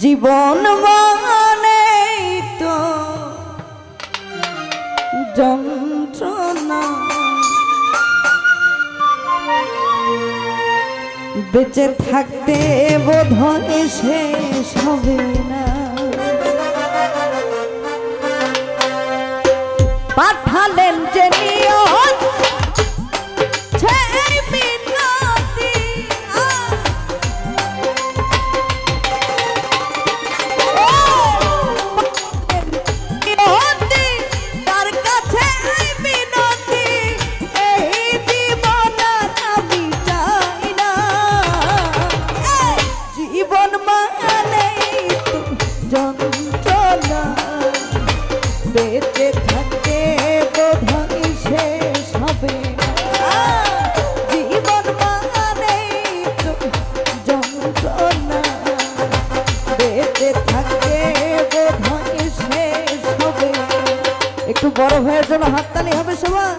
জীবন মানে তো যন্ত্রণা, বেঁচে থাকতে বোধহয় শেষ হবে না। পাঠালেন যে নিয়ত সেই মিনতি, তার কাছে মিনতি, এই জীবন আমি চাই না। জীবন মানে তো যন্ত্রণা, বেঁচে থাকতে বোধহয় শেষ হবে না। জীবন মানে তো যন্ত্রণা, বেঁচে থাকতে বোধহয় শেষ হবে। একটু বড় ভাইয়ের জন্য হাততালি হবে সবাই।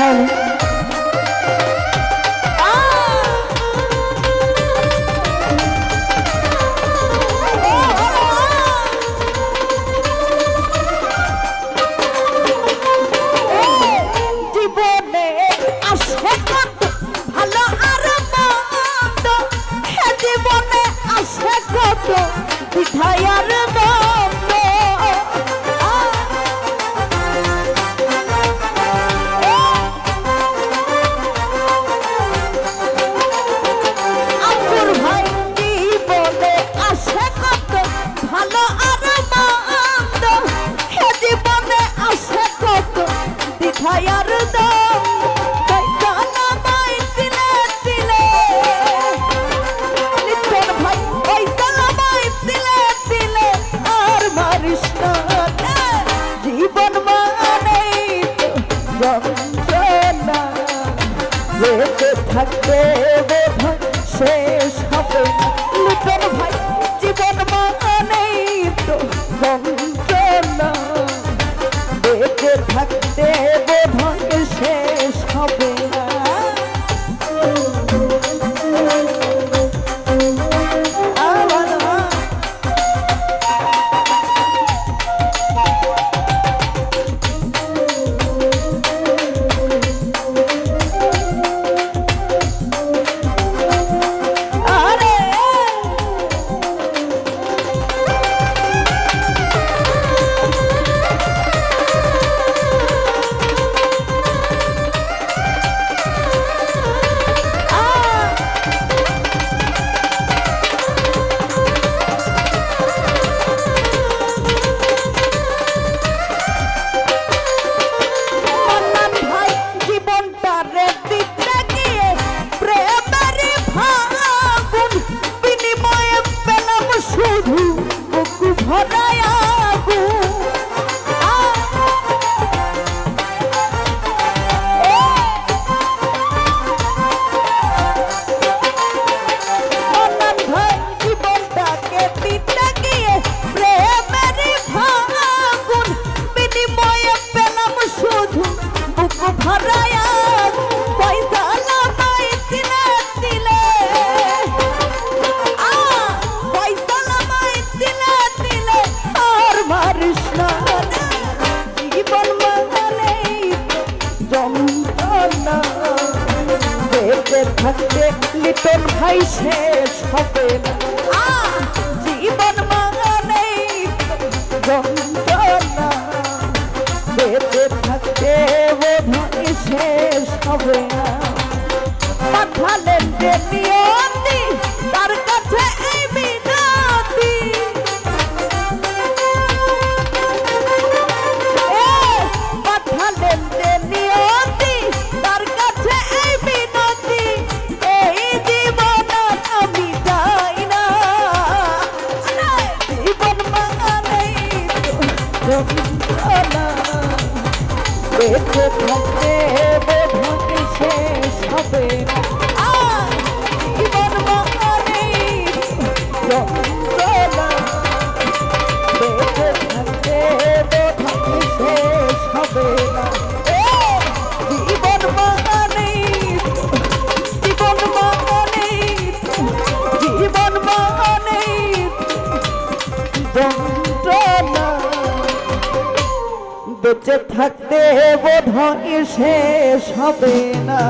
জীবনে আসে কত ভালো আর মন্দ, হে জীবনে আসে কত দ্বিধায় আর দ্বন্দ্ব। আব্দুল ভাই জীবনে আসে কত ভালো আর মন্দ, হে জীবনে আসে কত দ্বিধায় আর জীবন মানে যন্ত্রণা, বেঁচে থাকতে বোধ শেষ হবে না। লিটন ভাই জীবন মানে তো যন্ত্রণা, বেঁচে থাকতে বোধ শেষ হবে না। থাকতে লিটন ভাই শেষ হবে না। জীবন মানে যন্ত্রণা, বেঁচে থাকতে বোধ শেষ হবে না। পাঠালেন যে নিয়তি তার কাছে এই বিনতি, পাঠালেন যে নিয়তি তার কাছে এই বিনতি, এই জীবন আমি যাই না। জীবন মানে যন্ত্রণা, বেঁচে থাকতে বোধ শেষ হবে না। জীবন মানে যন্ত্রণা, বেঁচে থাকতে বোধ শেষ হবে না। জীবন মানে জীবন মানে জীবন মানে যন্ত্রণা, বেঁচে থাকতে বোধ শেষ হবে না।